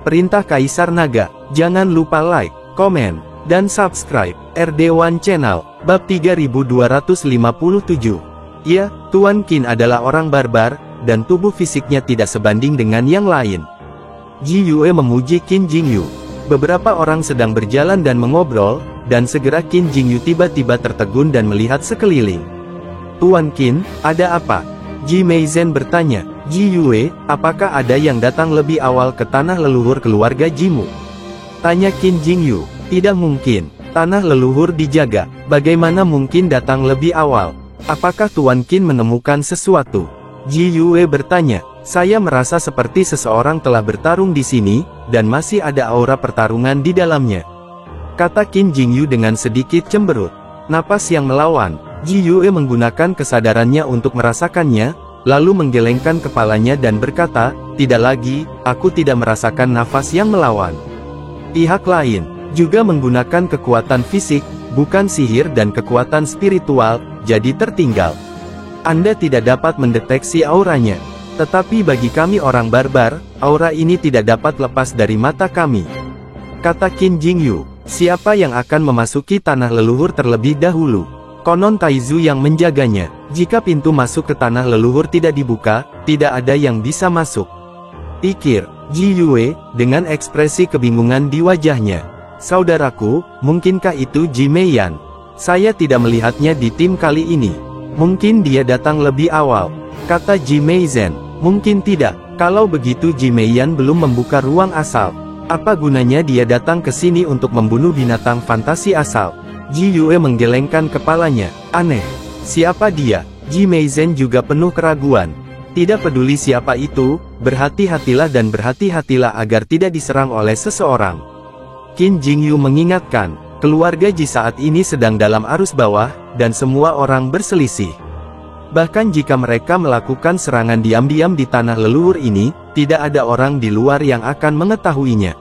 Perintah Kaisar Naga. Jangan lupa like, komen, dan subscribe RD1 Channel. Bab 3257. Ya, Tuan Qin adalah orang barbar, dan tubuh fisiknya tidak sebanding dengan yang lain. Ji Yue memuji Qin Jingyu. Beberapa orang sedang berjalan dan mengobrol, dan segera Qin Jingyu tiba-tiba tertegun dan melihat sekeliling. Tuan Qin, ada apa? Ji Meizhen bertanya. Ji Yue, apakah ada yang datang lebih awal ke tanah leluhur keluarga Jimu? Tanya Qin Jingyu. Tidak mungkin, tanah leluhur dijaga, bagaimana mungkin datang lebih awal? Apakah Tuan Qin menemukan sesuatu? Ji Yue bertanya. Saya merasa seperti seseorang telah bertarung di sini, dan masih ada aura pertarungan di dalamnya. Kata Qin Jingyu dengan sedikit cemberut. Napas yang melawan. Ji Yue menggunakan kesadarannya untuk merasakannya, lalu menggelengkan kepalanya dan berkata, tidak lagi, aku tidak merasakan nafas yang melawan. Pihak lain, juga menggunakan kekuatan fisik, bukan sihir dan kekuatan spiritual, jadi tertinggal. Anda tidak dapat mendeteksi auranya. Tetapi bagi kami orang barbar, aura ini tidak dapat lepas dari mata kami. Kata Qin Jingyu, siapa yang akan memasuki tanah leluhur terlebih dahulu? Konon Taizu yang menjaganya. Jika pintu masuk ke tanah leluhur tidak dibuka, tidak ada yang bisa masuk. Pikir Ji Yue, dengan ekspresi kebingungan di wajahnya. Saudaraku, mungkinkah itu Ji Meiyan? Saya tidak melihatnya di tim kali ini. Mungkin dia datang lebih awal. Kata Ji Meizhen. Mungkin tidak. Kalau begitu Ji Meiyan belum membuka ruang asal. Apa gunanya dia datang ke sini untuk membunuh binatang fantasi asal? Ji Yue menggelengkan kepalanya. Aneh. Siapa dia? Ji Meizhen juga penuh keraguan. Tidak peduli siapa itu, berhati-hatilah dan berhati-hatilah agar tidak diserang oleh seseorang. Qin Jingyu mengingatkan, keluarga Ji saat ini sedang dalam arus bawah, dan semua orang berselisih. Bahkan jika mereka melakukan serangan diam-diam di tanah leluhur ini, tidak ada orang di luar yang akan mengetahuinya.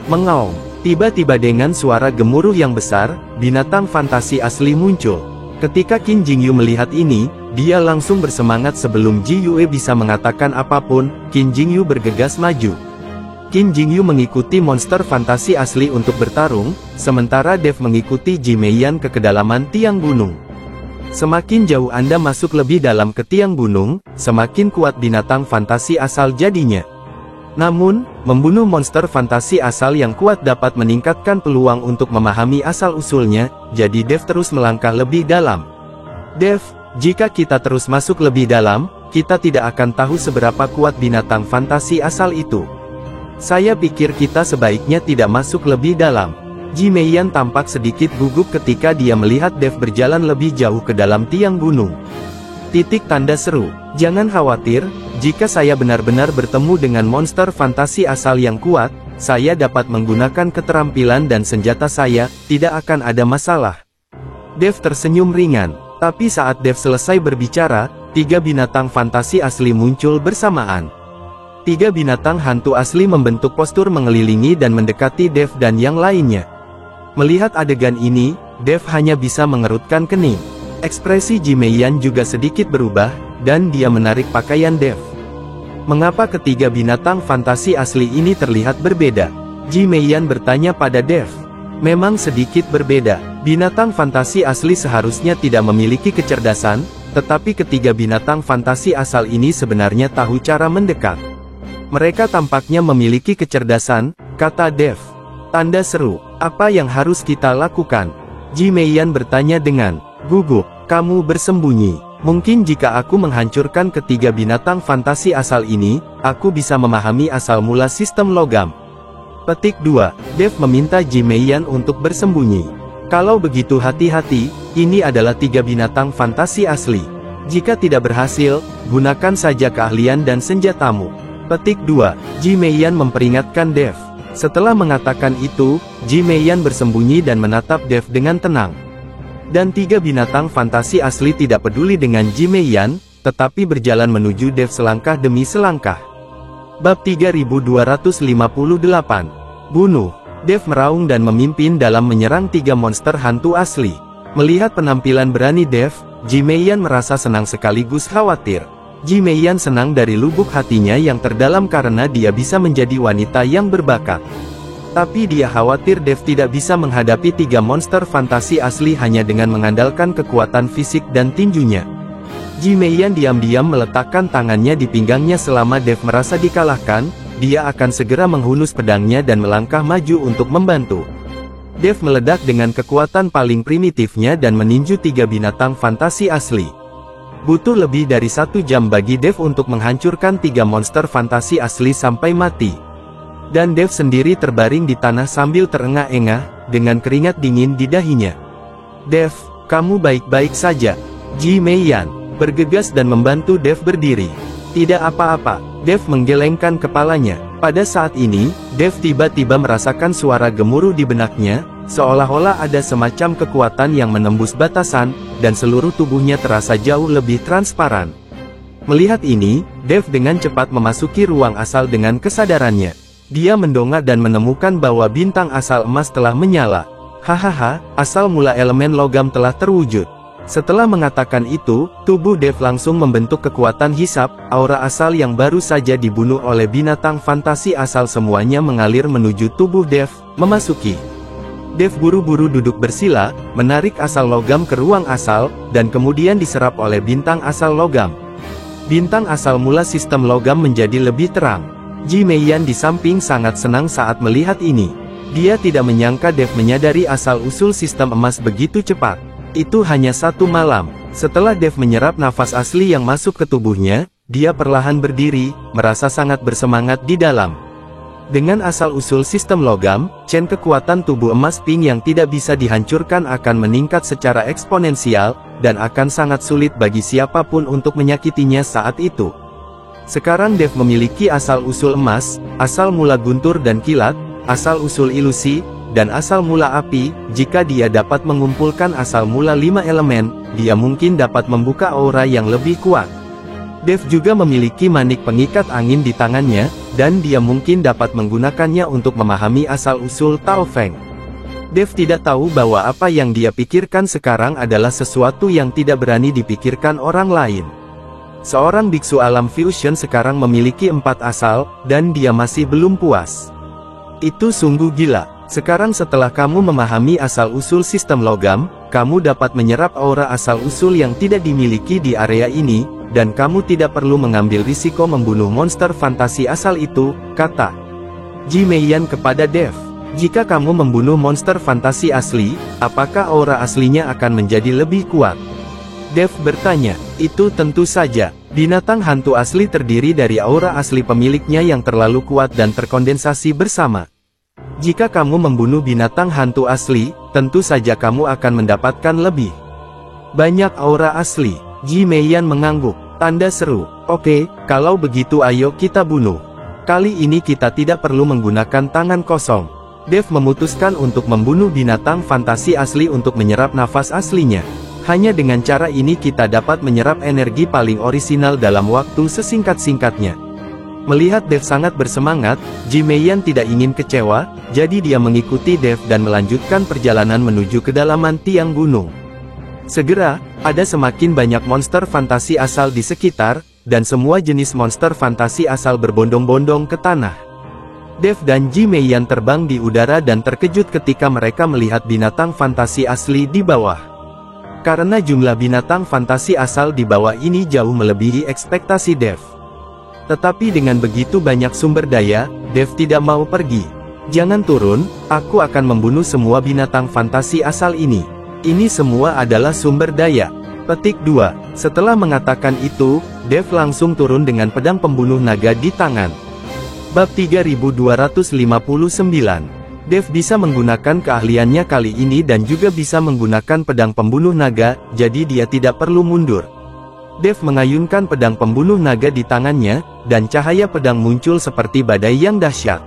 Mengaum. Tiba-tiba dengan suara gemuruh yang besar, binatang fantasi asli muncul. Ketika Qin Jingyu melihat ini, dia langsung bersemangat sebelum Ji Yue bisa mengatakan apapun. Qin Jingyu bergegas maju. Qin Jingyu mengikuti monster fantasi asli untuk bertarung, sementara Dev mengikuti Ji Meiyan ke kedalaman tiang gunung. Semakin jauh Anda masuk lebih dalam ke tiang gunung, semakin kuat binatang fantasi asal jadinya. Namun, membunuh monster fantasi asal yang kuat dapat meningkatkan peluang untuk memahami asal-usulnya, jadi Dev terus melangkah lebih dalam. Dev, jika kita terus masuk lebih dalam, kita tidak akan tahu seberapa kuat binatang fantasi asal itu. Saya pikir kita sebaiknya tidak masuk lebih dalam. Ji Meiyan tampak sedikit gugup ketika dia melihat Dev berjalan lebih jauh ke dalam tiang gunung. Titik tanda seru. Jangan khawatir, jika saya benar-benar bertemu dengan monster fantasi asal yang kuat, saya dapat menggunakan keterampilan dan senjata saya, tidak akan ada masalah. Dev tersenyum ringan, tapi saat Dev selesai berbicara, 3 binatang fantasi asli muncul bersamaan. 3 binatang hantu asli membentuk postur mengelilingi dan mendekati Dev dan yang lainnya. Melihat adegan ini, Dev hanya bisa mengerutkan kening. Ekspresi Ji Meiyan juga sedikit berubah, dan dia menarik pakaian Dev. Mengapa ketiga binatang fantasi asli ini terlihat berbeda? Ji Meiyan bertanya pada Dev. Memang sedikit berbeda. Binatang fantasi asli seharusnya tidak memiliki kecerdasan, tetapi ketiga binatang fantasi asal ini sebenarnya tahu cara mendekat. Mereka tampaknya memiliki kecerdasan, kata Dev. Tanda seru. Apa yang harus kita lakukan? Ji Meiyan bertanya dengan gugup. Kamu bersembunyi. Mungkin jika aku menghancurkan ketiga binatang fantasi asal ini, aku bisa memahami asal mula sistem logam. Petik 2. Dev meminta Ji Meiyan untuk bersembunyi. Kalau begitu hati-hati, ini adalah 3 binatang fantasi asli. Jika tidak berhasil, gunakan saja keahlian dan senjatamu. Petik 2. Ji Meiyan memperingatkan Dev. Setelah mengatakan itu, Ji Meiyan bersembunyi dan menatap Dev dengan tenang. Dan 3 binatang fantasi asli tidak peduli dengan Ji Meiyan, tetapi berjalan menuju Dev selangkah demi selangkah. Bab 3258. Bunuh. Dev meraung dan memimpin dalam menyerang 3 monster hantu asli. Melihat penampilan berani Dev, Ji Meiyan merasa senang sekaligus khawatir. Ji Meiyan senang dari lubuk hatinya yang terdalam karena dia bisa menjadi wanita yang berbakat. Tapi dia khawatir Dev tidak bisa menghadapi 3 monster fantasi asli hanya dengan mengandalkan kekuatan fisik dan tinjunya. Ji Meiyan diam-diam meletakkan tangannya di pinggangnya selama Dev merasa dikalahkan, dia akan segera menghunus pedangnya dan melangkah maju untuk membantu. Dev meledak dengan kekuatan paling primitifnya dan meninju 3 binatang fantasi asli. Butuh lebih dari 1 jam bagi Dev untuk menghancurkan 3 monster fantasi asli sampai mati. Dan Dev sendiri terbaring di tanah sambil terengah-engah, dengan keringat dingin di dahinya. Dev, kamu baik-baik saja? Ji Meiyan bergegas dan membantu Dev berdiri. Tidak apa-apa, Dev menggelengkan kepalanya. Pada saat ini, Dev tiba-tiba merasakan suara gemuruh di benaknya, seolah-olah ada semacam kekuatan yang menembus batasan, dan seluruh tubuhnya terasa jauh lebih transparan. Melihat ini, Dev dengan cepat memasuki ruang asal dengan kesadarannya. Dia mendongak dan menemukan bahwa bintang asal emas telah menyala. Hahaha, asal mula elemen logam telah terwujud. Setelah mengatakan itu, tubuh Dev langsung membentuk kekuatan hisap, aura asal yang baru saja dibunuh oleh binatang fantasi asal semuanya mengalir menuju tubuh Dev, memasuki. Dev buru-buru duduk bersila, menarik asal logam ke ruang asal, dan kemudian diserap oleh bintang asal logam. Bintang asal mula sistem logam menjadi lebih terang. Ji Meiyan di samping sangat senang saat melihat ini. Dia tidak menyangka Dev menyadari asal-usul sistem emas begitu cepat. Itu hanya 1 malam. Setelah Dev menyerap nafas asli yang masuk ke tubuhnya, dia perlahan berdiri, merasa sangat bersemangat di dalam. Dengan asal-usul sistem logam, chain kekuatan tubuh emas pink yang tidak bisa dihancurkan akan meningkat secara eksponensial, dan akan sangat sulit bagi siapapun untuk menyakitinya saat itu. Sekarang Dev memiliki asal-usul emas, asal mula guntur dan kilat, asal-usul ilusi, dan asal mula api. Jika dia dapat mengumpulkan asal mula 5 elemen, dia mungkin dapat membuka aura yang lebih kuat. Dev juga memiliki manik pengikat angin di tangannya, dan dia mungkin dapat menggunakannya untuk memahami asal-usul Tao Feng. Dev tidak tahu bahwa apa yang dia pikirkan sekarang adalah sesuatu yang tidak berani dipikirkan orang lain. Seorang biksu alam fusion sekarang memiliki 4 asal, dan dia masih belum puas. Itu sungguh gila. Sekarang setelah kamu memahami asal-usul sistem logam, kamu dapat menyerap aura asal-usul yang tidak dimiliki di area ini, dan kamu tidak perlu mengambil risiko membunuh monster fantasi asal itu, kata Ji Meiyan kepada Dev. Jika kamu membunuh monster fantasi asli, apakah aura aslinya akan menjadi lebih kuat? Dev bertanya. Itu tentu saja. Binatang hantu asli terdiri dari aura asli pemiliknya yang terlalu kuat dan terkondensasi bersama. Jika kamu membunuh binatang hantu asli, tentu saja kamu akan mendapatkan lebih banyak aura asli. Ji Meiyan mengangguk. Tanda seru. Oke, kalau begitu ayo kita bunuh. Kali ini kita tidak perlu menggunakan tangan kosong. Dev memutuskan untuk membunuh binatang fantasi asli untuk menyerap nafas aslinya. Hanya dengan cara ini kita dapat menyerap energi paling orisinal dalam waktu sesingkat-singkatnya. Melihat Dev sangat bersemangat, Ji Meiyan tidak ingin kecewa, jadi dia mengikuti Dev dan melanjutkan perjalanan menuju kedalaman tiang gunung. Segera, ada semakin banyak monster fantasi asal di sekitar, dan semua jenis monster fantasi asal berbondong-bondong ke tanah. Dev dan Ji Meiyan terbang di udara dan terkejut ketika mereka melihat binatang fantasi asli di bawah. Karena jumlah binatang fantasi asal di bawah ini jauh melebihi ekspektasi Dev. Tetapi dengan begitu banyak sumber daya, Dev tidak mau pergi. Jangan turun, aku akan membunuh semua binatang fantasi asal ini. Ini semua adalah sumber daya. Petik 2. Setelah mengatakan itu, Dev langsung turun dengan pedang pembunuh naga di tangan. Bab 3259. Dev bisa menggunakan keahliannya kali ini dan juga bisa menggunakan pedang pembunuh naga, jadi dia tidak perlu mundur. Dev mengayunkan pedang pembunuh naga di tangannya, dan cahaya pedang muncul seperti badai yang dahsyat.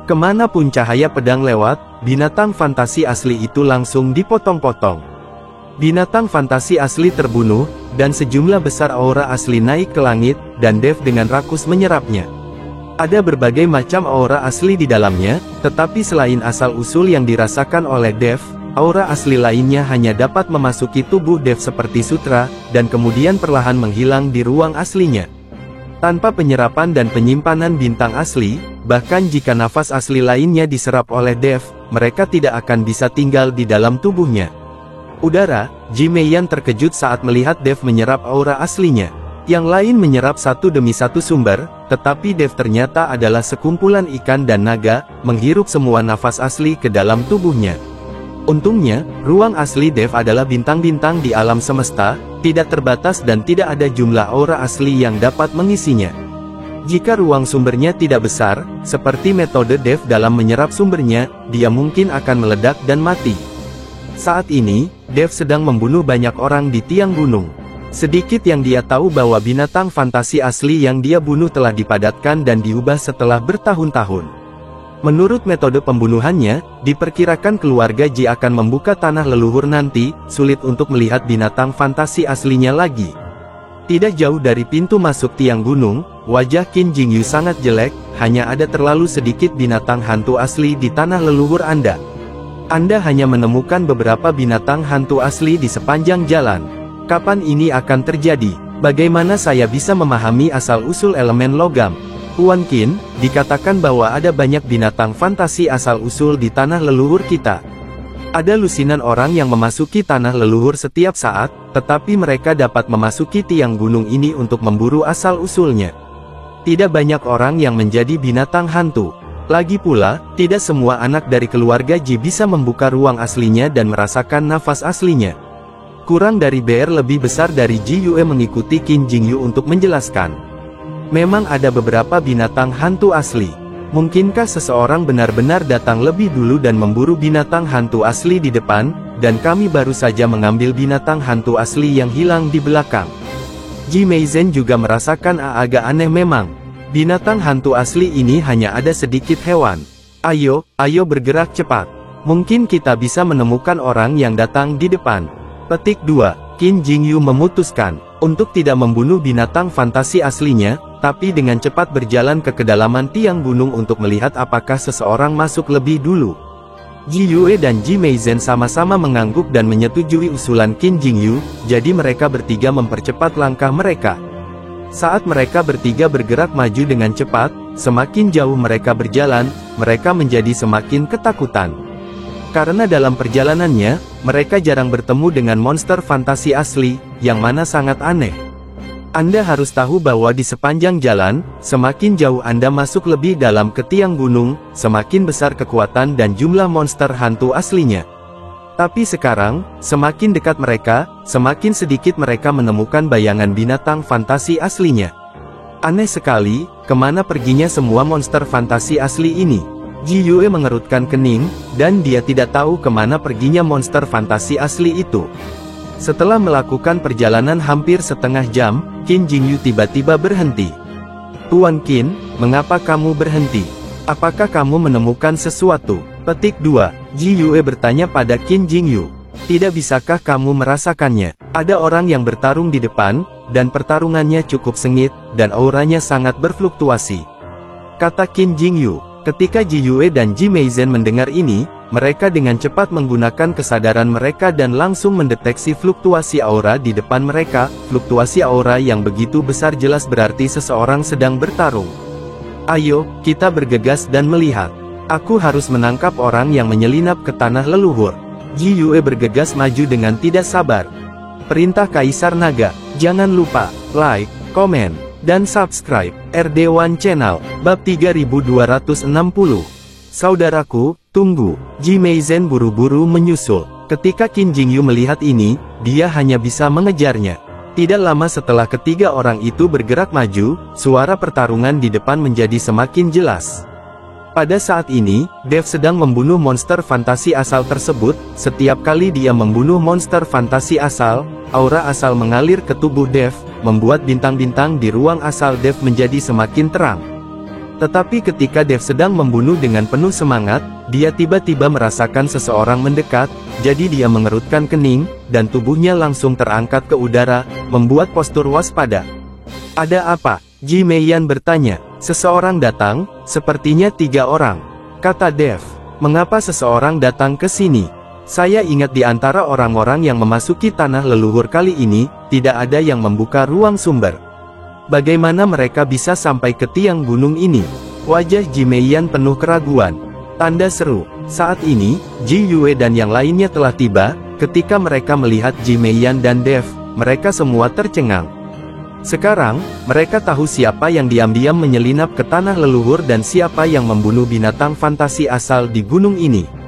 Kemanapun cahaya pedang lewat, binatang fantasi asli itu langsung dipotong-potong. Binatang fantasi asli terbunuh, dan sejumlah besar aura asli naik ke langit, dan Dev dengan rakus menyerapnya. Ada berbagai macam aura asli di dalamnya, tetapi selain asal-usul yang dirasakan oleh Dev, Aura asli lainnya hanya dapat memasuki tubuh Dev seperti sutra, dan kemudian perlahan menghilang di ruang aslinya. Tanpa penyerapan dan penyimpanan bintang asli, bahkan jika nafas asli lainnya diserap oleh Dev, mereka tidak akan bisa tinggal di dalam tubuhnya. Udara, Ji Meiyan terkejut saat melihat Dev menyerap aura aslinya. Yang lain menyerap satu demi satu sumber, tetapi Dev ternyata adalah sekumpulan ikan dan naga, menghirup semua nafas asli ke dalam tubuhnya. Untungnya, ruang asli Dev adalah bintang-bintang di alam semesta, tidak terbatas dan tidak ada jumlah aura asli yang dapat mengisinya. Jika ruang sumbernya tidak besar, seperti metode Dev dalam menyerap sumbernya, dia mungkin akan meledak dan mati. Saat ini, Dev sedang membunuh banyak orang di tiang gunung. Sedikit yang dia tahu bahwa binatang fantasi asli yang dia bunuh telah dipadatkan dan diubah setelah bertahun-tahun. Menurut metode pembunuhannya, diperkirakan keluarga Ji akan membuka tanah leluhur nanti, sulit untuk melihat binatang fantasi aslinya lagi. Tidak jauh dari pintu masuk tiang gunung, wajah Qin Jingyu sangat jelek, hanya ada terlalu sedikit binatang hantu asli di tanah leluhur Anda. Anda hanya menemukan beberapa binatang hantu asli di sepanjang jalan. Kapan ini akan terjadi? Bagaimana saya bisa memahami asal-usul elemen logam? Tuan Qin, dikatakan bahwa ada banyak binatang fantasi asal-usul di tanah leluhur kita. Ada lusinan orang yang memasuki tanah leluhur setiap saat, tetapi mereka dapat memasuki tiang gunung ini untuk memburu asal-usulnya. Tidak banyak orang yang menjadi binatang hantu. Lagi pula, tidak semua anak dari keluarga Ji bisa membuka ruang aslinya dan merasakan nafas aslinya. Kurang dari BR lebih besar dari Ji Yue mengikuti Qin Jingyu untuk menjelaskan. Memang ada beberapa binatang hantu asli. Mungkinkah seseorang benar-benar datang lebih dulu dan memburu binatang hantu asli di depan, dan kami baru saja mengambil binatang hantu asli yang hilang di belakang? Ji Meizen juga merasakan agak aneh memang. Binatang hantu asli ini hanya ada sedikit hewan. Ayo bergerak cepat. Mungkin kita bisa menemukan orang yang datang di depan. Petik 2. Qin Jingyu memutuskan untuk tidak membunuh binatang fantasi aslinya, tapi dengan cepat berjalan ke kedalaman tiang gunung untuk melihat apakah seseorang masuk lebih dulu. Ji Yue dan Ji Meizen sama-sama mengangguk dan menyetujui usulan Qin Jingyu, jadi mereka bertiga mempercepat langkah mereka. Saat mereka bertiga bergerak maju dengan cepat, semakin jauh mereka berjalan, mereka menjadi semakin ketakutan. Karena dalam perjalanannya, mereka jarang bertemu dengan monster fantasi asli, yang mana sangat aneh. Anda harus tahu bahwa di sepanjang jalan, semakin jauh Anda masuk lebih dalam ke tiang gunung, semakin besar kekuatan dan jumlah monster hantu aslinya. Tapi sekarang, semakin dekat mereka, semakin sedikit mereka menemukan bayangan binatang fantasi aslinya. Aneh sekali, kemana perginya semua monster fantasi asli ini? Ji Yue mengerutkan kening, dan dia tidak tahu kemana perginya monster fantasi asli itu. Setelah melakukan perjalanan hampir setengah jam, Qin Jingyu tiba-tiba berhenti. Tuan Qin, mengapa kamu berhenti? Apakah kamu menemukan sesuatu? Petik 2. Ji Yue bertanya pada Qin Jingyu. Tidak bisakah kamu merasakannya? Ada orang yang bertarung di depan, dan pertarungannya cukup sengit, dan auranya sangat berfluktuasi. Kata Qin Jingyu. Ketika Ji Yue dan Ji Meizen mendengar ini, mereka dengan cepat menggunakan kesadaran mereka dan langsung mendeteksi fluktuasi aura di depan mereka. Fluktuasi aura yang begitu besar jelas berarti seseorang sedang bertarung. Ayo, kita bergegas dan melihat. Aku harus menangkap orang yang menyelinap ke tanah leluhur. Ji Yue bergegas maju dengan tidak sabar. Perintah Kaisar Naga, jangan lupa, like, komen, dan subscribe, RD1 Channel, bab 3260. Saudaraku, tunggu. Ji Meizen buru-buru menyusul. Ketika Qin Jingyu melihat ini, dia hanya bisa mengejarnya. Tidak lama setelah ketiga orang itu bergerak maju, suara pertarungan di depan menjadi semakin jelas. Pada saat ini, Dev sedang membunuh monster fantasi asal tersebut. Setiap kali dia membunuh monster fantasi asal, aura asal mengalir ke tubuh Dev, membuat bintang-bintang di ruang asal Dev menjadi semakin terang. Tetapi ketika Dev sedang membunuh dengan penuh semangat, dia tiba-tiba merasakan seseorang mendekat, jadi dia mengerutkan kening, dan tubuhnya langsung terangkat ke udara, membuat postur waspada. Ada apa? Ji Meiyan bertanya. Seseorang datang, sepertinya 3 orang. Kata Dev. Mengapa seseorang datang ke sini? Saya ingat di antara orang-orang yang memasuki tanah leluhur kali ini, tidak ada yang membuka ruang sumber. Bagaimana mereka bisa sampai ke tiang gunung ini? Wajah Ji Meiyan penuh keraguan. Tanda seru. Saat ini, Ji Yue dan yang lainnya telah tiba. Ketika mereka melihat Ji Meiyan dan Dev, mereka semua tercengang. Sekarang, mereka tahu siapa yang diam-diam menyelinap ke tanah leluhur dan siapa yang membunuh binatang fantasi asal di gunung ini.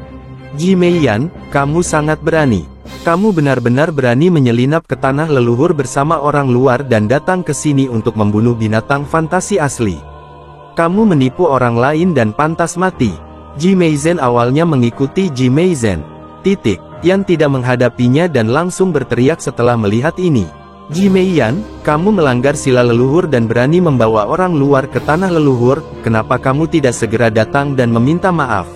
Ji Meiyan, kamu sangat berani. Kamu benar-benar berani menyelinap ke tanah leluhur bersama orang luar dan datang ke sini untuk membunuh binatang fantasi asli. Kamu menipu orang lain dan pantas mati. Ji Meiyan awalnya mengikuti Ji Meiyan. Yan tidak menghadapinya dan langsung berteriak setelah melihat ini. Ji Meiyan, kamu melanggar sila leluhur dan berani membawa orang luar ke tanah leluhur, kenapa kamu tidak segera datang dan meminta maaf?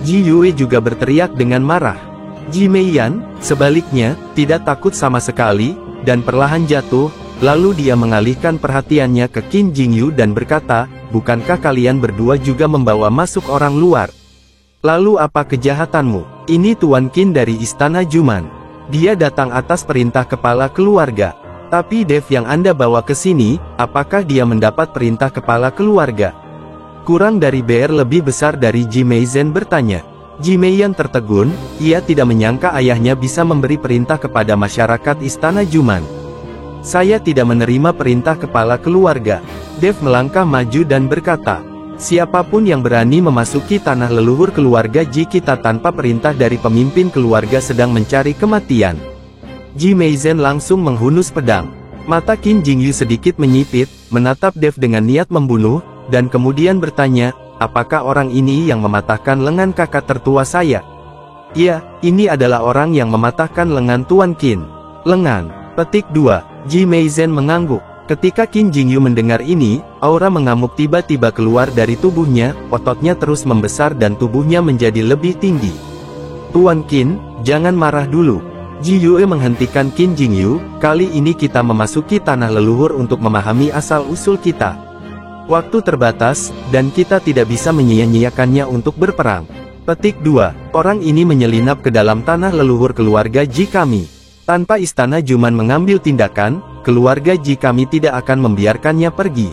Ji Yue juga berteriak dengan marah. Ji Meiyan, sebaliknya, tidak takut sama sekali, dan perlahan jatuh, lalu dia mengalihkan perhatiannya ke Qin Jingyu dan berkata, bukankah kalian berdua juga membawa masuk orang luar? Lalu apa kejahatanmu? Ini Tuan Qin dari Istana Juman. Dia datang atas perintah kepala keluarga. Tapi Dev yang Anda bawa ke sini, apakah dia mendapat perintah kepala keluarga? Kurang dari BR lebih besar dari Ji Meiyan bertanya. Ji Meiyan tertegun, ia tidak menyangka ayahnya bisa memberi perintah kepada masyarakat Istana Juman. Saya tidak menerima perintah kepala keluarga. Dev melangkah maju dan berkata, siapapun yang berani memasuki tanah leluhur keluarga Ji kita tanpa perintah dari pemimpin keluarga sedang mencari kematian. Ji Meiyan langsung menghunus pedang. Mata Qin Jingyu sedikit menyipit, menatap Dev dengan niat membunuh, dan kemudian bertanya, apakah orang ini yang mematahkan lengan kakak tertua saya? Ya, ini adalah orang yang mematahkan lengan Tuan Qin. Lengan. Petik 2. Ji Meiyan mengangguk. Ketika Qin Jingyu mendengar ini, aura mengamuk tiba-tiba keluar dari tubuhnya, ototnya terus membesar dan tubuhnya menjadi lebih tinggi. Tuan Qin, jangan marah dulu. Ji Yue menghentikan Qin Jingyu, kali ini kita memasuki tanah leluhur untuk memahami asal-usul kita. Waktu terbatas, dan kita tidak bisa menyia-nyiakannya untuk berperang. Petik 2. Orang ini menyelinap ke dalam tanah leluhur keluarga Ji kami. Tanpa Istana Juman mengambil tindakan, keluarga Ji kami tidak akan membiarkannya pergi.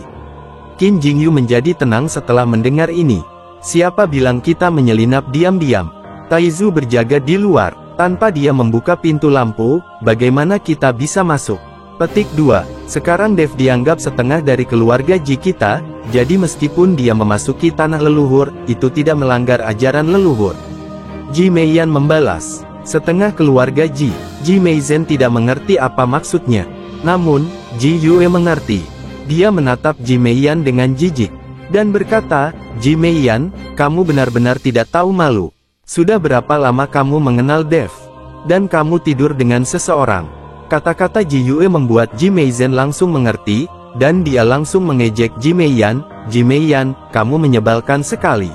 Qin Jingyu menjadi tenang setelah mendengar ini. Siapa bilang kita menyelinap diam-diam? Taizu berjaga di luar. Tanpa dia membuka pintu lampu, bagaimana kita bisa masuk? Petik 2. Sekarang Dev dianggap setengah dari keluarga Ji kita, jadi meskipun dia memasuki tanah leluhur, itu tidak melanggar ajaran leluhur. Ji Meiyan membalas, setengah keluarga Ji. Ji Meiyan tidak mengerti apa maksudnya. Namun, Ji Yue mengerti. Dia menatap Ji Meiyan dengan jijik, dan berkata, Ji Meiyan, kamu benar-benar tidak tahu malu. Sudah berapa lama kamu mengenal Dev? Dan kamu tidur dengan seseorang? Kata-kata Ji Yue membuat Ji Meiyan langsung mengerti, dan dia langsung mengejek Ji Meiyan. Ji Meiyan, kamu menyebalkan sekali.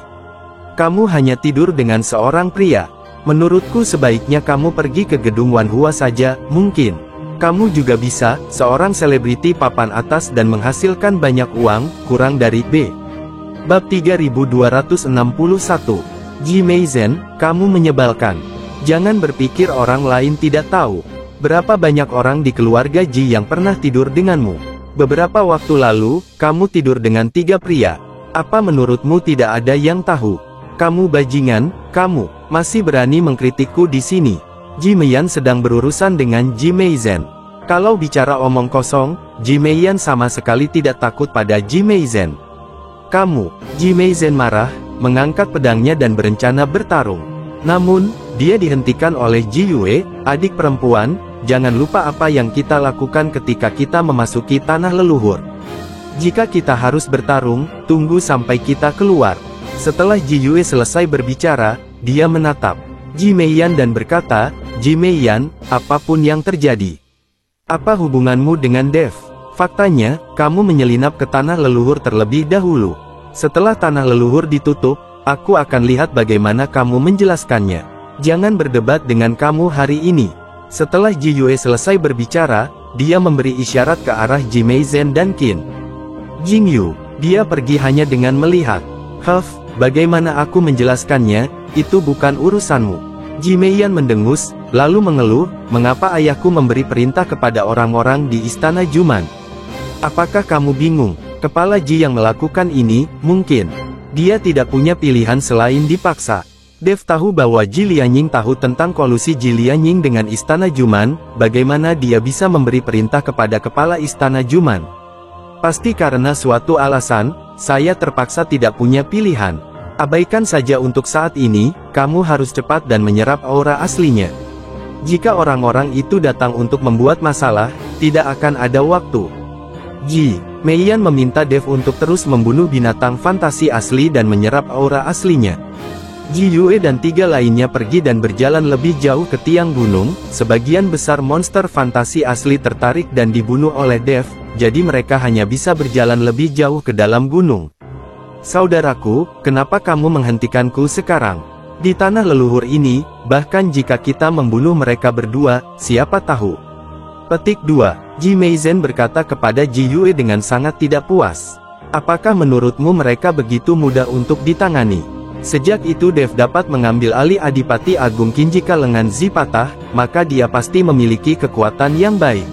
Kamu hanya tidur dengan seorang pria. Menurutku sebaiknya kamu pergi ke gedung Wanhua saja, mungkin. Kamu juga bisa, seorang selebriti papan atas dan menghasilkan banyak uang, kurang dari B. Bab 3261. Ji Meiyan, kamu menyebalkan. Jangan berpikir orang lain tidak tahu. Berapa banyak orang di keluarga Ji yang pernah tidur denganmu? Beberapa waktu lalu, kamu tidur dengan 3 pria. Apa menurutmu tidak ada yang tahu? Kamu bajingan, kamu masih berani mengkritikku di sini. Ji Meiyan sedang berurusan dengan Ji Meiyan. Kalau bicara omong kosong, Ji Meiyan sama sekali tidak takut pada Ji Meiyan. Kamu, Ji Meiyan marah, mengangkat pedangnya dan berencana bertarung. Namun, dia dihentikan oleh Ji Yue, adik perempuan. Jangan lupa apa yang kita lakukan ketika kita memasuki tanah leluhur. Jika kita harus bertarung, tunggu sampai kita keluar. Setelah Ji Yue selesai berbicara, dia menatap Ji Meiyan dan berkata, Ji Meiyan, apapun yang terjadi. Apa hubunganmu dengan Dev? Faktanya, kamu menyelinap ke tanah leluhur terlebih dahulu. Setelah tanah leluhur ditutup, aku akan lihat bagaimana kamu menjelaskannya. Jangan berdebat dengan kamu hari ini. Setelah Ji Yue selesai berbicara, dia memberi isyarat ke arah Ji Meiyan dan Qin Jingyu. Dia pergi hanya dengan melihat. Bagaimana aku menjelaskannya, itu bukan urusanmu. Ji Meiyan mendengus, lalu mengeluh, mengapa ayahku memberi perintah kepada orang-orang di Istana Juman? Apakah kamu bingung? Kepala Ji yang melakukan ini, mungkin. Dia tidak punya pilihan selain dipaksa. Dev tahu bahwa Ji Lianying tahu tentang kolusi Ji Lianying dengan Istana Juman, bagaimana dia bisa memberi perintah kepada kepala Istana Juman. Pasti karena suatu alasan, saya terpaksa tidak punya pilihan. Abaikan saja untuk saat ini, kamu harus cepat dan menyerap aura aslinya. Jika orang-orang itu datang untuk membuat masalah, tidak akan ada waktu. Ji Meiyan meminta Dev untuk terus membunuh binatang fantasi asli dan menyerap aura aslinya. Ji Yue dan 3 lainnya pergi dan berjalan lebih jauh ke tiang gunung. Sebagian besar monster fantasi asli tertarik dan dibunuh oleh Dev, jadi mereka hanya bisa berjalan lebih jauh ke dalam gunung. Saudaraku, kenapa kamu menghentikanku sekarang? Di tanah leluhur ini, bahkan jika kita membunuh mereka berdua, siapa tahu? Petik 2. Ji Meizen berkata kepada Ji Yue dengan sangat tidak puas. Apakah menurutmu mereka begitu mudah untuk ditangani? Sejak itu Dev dapat mengambil alih Adipati Agung Qin. Jika lengan Zi patah, maka dia pasti memiliki kekuatan yang baik.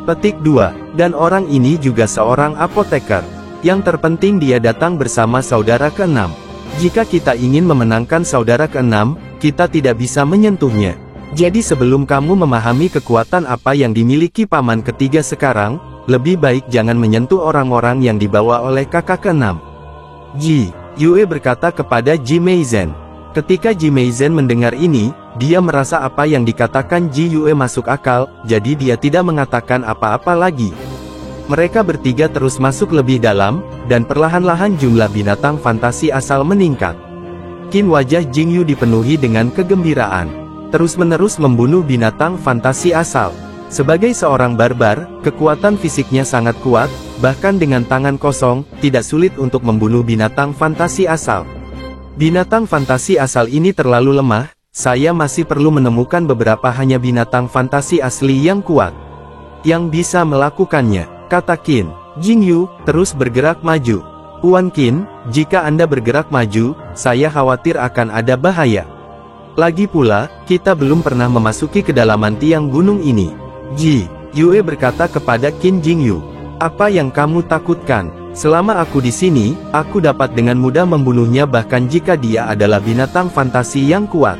Petik 2. Dan orang ini juga seorang apoteker. Yang terpenting dia datang bersama saudara ke-6. Jika kita ingin memenangkan saudara ke-6, kita tidak bisa menyentuhnya. Jadi sebelum kamu memahami kekuatan apa yang dimiliki paman ketiga sekarang, lebih baik jangan menyentuh orang-orang yang dibawa oleh kakak ke-6. Ji Yue berkata kepada Ji Meizen. Ketika Ji Meizen mendengar ini, dia merasa apa yang dikatakan Ji Yue masuk akal, jadi dia tidak mengatakan apa-apa lagi. Mereka bertiga terus masuk lebih dalam, dan perlahan-lahan jumlah binatang fantasi asal meningkat. Qin wajah Jing Yu dipenuhi dengan kegembiraan. Terus-menerus membunuh binatang fantasi asal. Sebagai seorang barbar, kekuatan fisiknya sangat kuat, bahkan dengan tangan kosong, tidak sulit untuk membunuh binatang fantasi asal. Binatang fantasi asal ini terlalu lemah, saya masih perlu menemukan beberapa hanya binatang fantasi asli yang kuat. Yang bisa melakukannya. Kata Qin. Jing Yu terus bergerak maju. Tuan Qin, jika Anda bergerak maju, saya khawatir akan ada bahaya. Lagi pula, kita belum pernah memasuki kedalaman tiang gunung ini. Ji Yue berkata kepada Qin Jing Yu. Apa yang kamu takutkan? Selama aku di sini, aku dapat dengan mudah membunuhnya bahkan jika dia adalah binatang fantasi yang kuat.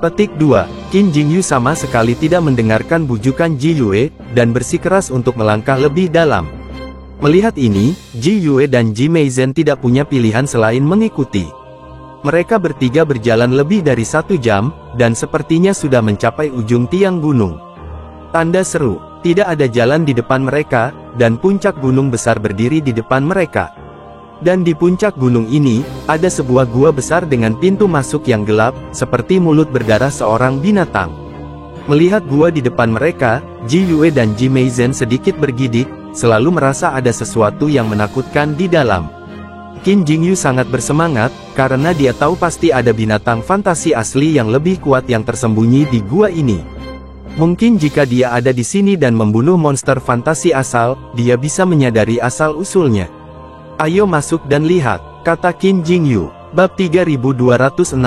Petik 2. Qin Jing Yu sama sekali tidak mendengarkan bujukan Ji Yue, dan bersikeras untuk melangkah lebih dalam. Melihat ini, Ji Yue dan Ji Meizen tidak punya pilihan selain mengikuti. Mereka bertiga berjalan lebih dari 1 jam, dan sepertinya sudah mencapai ujung tiang gunung. Tanda seru, tidak ada jalan di depan mereka, dan puncak gunung besar berdiri di depan mereka. Dan di puncak gunung ini, ada sebuah gua besar dengan pintu masuk yang gelap, seperti mulut berdarah seorang binatang. Melihat gua di depan mereka, Ji Yue dan Ji Meizen sedikit bergidik, selalu merasa ada sesuatu yang menakutkan di dalam. Qin Jing Yu sangat bersemangat, karena dia tahu pasti ada binatang fantasi asli yang lebih kuat yang tersembunyi di gua ini. Mungkin jika dia ada di sini dan membunuh monster fantasi asal, dia bisa menyadari asal-usulnya. Ayo masuk dan lihat, kata Qin Jing Yu. Bab 3262.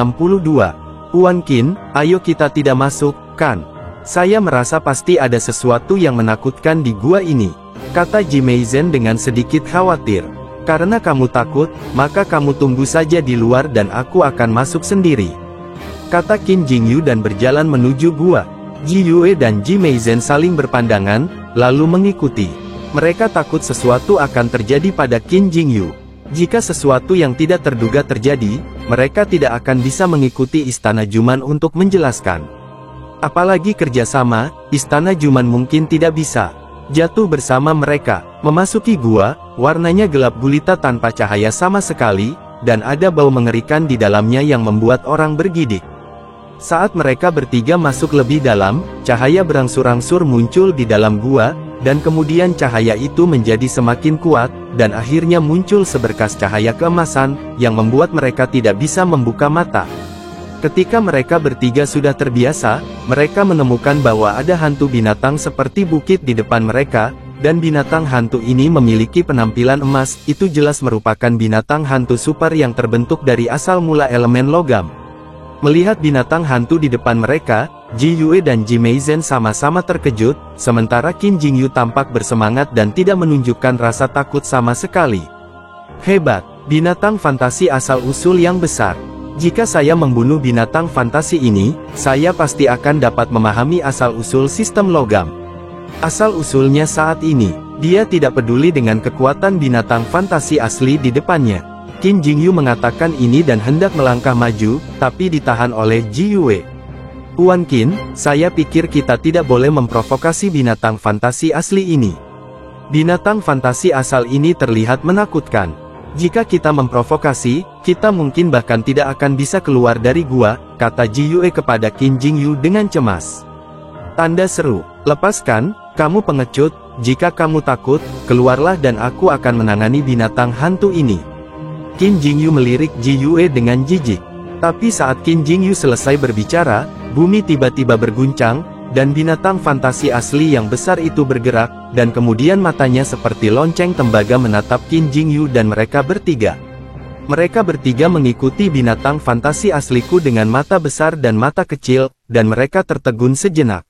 Tuan Qin, ayo kita tidak masuk, kan? Saya merasa pasti ada sesuatu yang menakutkan di gua ini, kata Ji Meizen dengan sedikit khawatir. Karena kamu takut, maka kamu tunggu saja di luar dan aku akan masuk sendiri, kata Qin Jing Yu dan berjalan menuju gua. Ji Yue dan Ji Meizen saling berpandangan, lalu mengikuti. Mereka takut sesuatu akan terjadi pada Qin Jing Yu. Jika sesuatu yang tidak terduga terjadi, mereka tidak akan bisa mengikuti Istana Juman untuk menjelaskan. Apalagi kerjasama, Istana Juman mungkin tidak bisa jatuh bersama mereka. Memasuki gua, warnanya gelap gulita tanpa cahaya sama sekali, dan ada bau mengerikan di dalamnya yang membuat orang bergidik. Saat mereka bertiga masuk lebih dalam, cahaya berangsur-angsur muncul di dalam gua, dan kemudian cahaya itu menjadi semakin kuat, dan akhirnya muncul seberkas cahaya keemasan, yang membuat mereka tidak bisa membuka mata. Ketika mereka bertiga sudah terbiasa, mereka menemukan bahwa ada hantu binatang seperti bukit di depan mereka, dan binatang hantu ini memiliki penampilan emas. Itu jelas merupakan binatang hantu super yang terbentuk dari asal mula elemen logam. Melihat binatang hantu di depan mereka, Ji Yue dan Ji Meizhen sama-sama terkejut, sementara Qin Jingyu tampak bersemangat dan tidak menunjukkan rasa takut sama sekali. Hebat, binatang fantasi asal-usul yang besar. Jika saya membunuh binatang fantasi ini, saya pasti akan dapat memahami asal-usul sistem logam. Asal-usulnya saat ini, dia tidak peduli dengan kekuatan binatang fantasi asli di depannya. Qin Jingyu mengatakan ini dan hendak melangkah maju, tapi ditahan oleh Ji Yue. Tuan Qin, saya pikir kita tidak boleh memprovokasi binatang fantasi asli ini. Binatang fantasi asal ini terlihat menakutkan. Jika kita memprovokasi, kita mungkin bahkan tidak akan bisa keluar dari gua, kata Ji Yue kepada Qin Jingyu dengan cemas. Tanda seru, lepaskan, kamu pengecut, jika kamu takut, keluarlah dan aku akan menangani binatang hantu ini. Qin Jingyu melirik Ji Yue dengan jijik. Tapi saat Qin Jingyu selesai berbicara, bumi tiba-tiba berguncang, dan binatang fantasi asli yang besar itu bergerak, dan kemudian matanya seperti lonceng tembaga menatap Qin Jingyu dan mereka bertiga. Mereka bertiga mengikuti binatang fantasi asliku dengan mata besar dan mata kecil, dan mereka tertegun sejenak.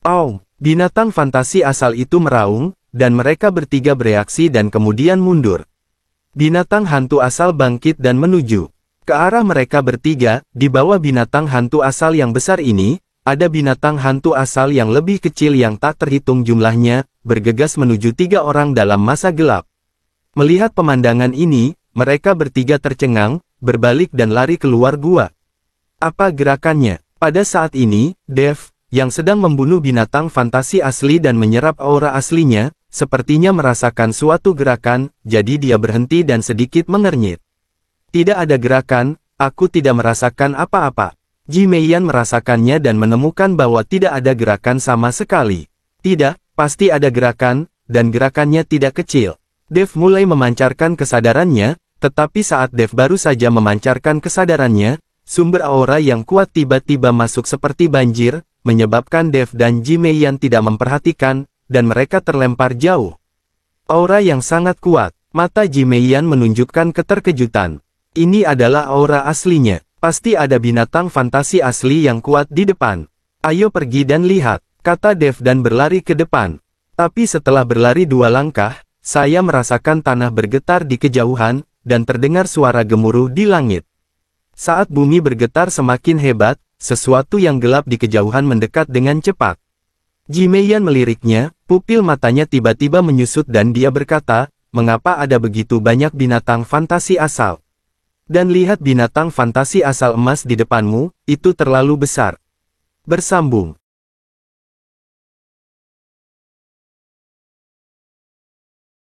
Oh, binatang fantasi asal itu meraung, dan mereka bertiga bereaksi dan kemudian mundur. Binatang hantu asal bangkit dan menuju ke arah mereka bertiga. Di bawah binatang hantu asal yang besar ini, ada binatang hantu asal yang lebih kecil yang tak terhitung jumlahnya, bergegas menuju 3 orang dalam masa gelap. Melihat pemandangan ini, mereka bertiga tercengang, berbalik dan lari keluar gua. Apa gerakannya? Pada saat ini, Dev, yang sedang membunuh binatang fantasi asli dan menyerap aura aslinya, sepertinya merasakan suatu gerakan, jadi dia berhenti dan sedikit mengernyit. Tidak ada gerakan, aku tidak merasakan apa-apa. Ji Meiyan merasakannya dan menemukan bahwa tidak ada gerakan sama sekali. Tidak, pasti ada gerakan, dan gerakannya tidak kecil. Dev mulai memancarkan kesadarannya, tetapi saat Dev baru saja memancarkan kesadarannya, sumber aura yang kuat tiba-tiba masuk seperti banjir, menyebabkan Dev dan Ji Meiyan tidak memperhatikan, dan mereka terlempar jauh. Aura yang sangat kuat, mata Ji Meiyan menunjukkan keterkejutan. Ini adalah aura aslinya, pasti ada binatang fantasi asli yang kuat di depan. Ayo pergi dan lihat, kata Dev dan berlari ke depan. Tapi setelah berlari 2 langkah, saya merasakan tanah bergetar di kejauhan, dan terdengar suara gemuruh di langit. Saat bumi bergetar semakin hebat, sesuatu yang gelap di kejauhan mendekat dengan cepat. Ji Meiyan meliriknya, pupil matanya tiba-tiba menyusut dan dia berkata, mengapa ada begitu banyak binatang fantasi asal? Dan lihat binatang fantasi asal emas di depanmu, itu terlalu besar. Bersambung,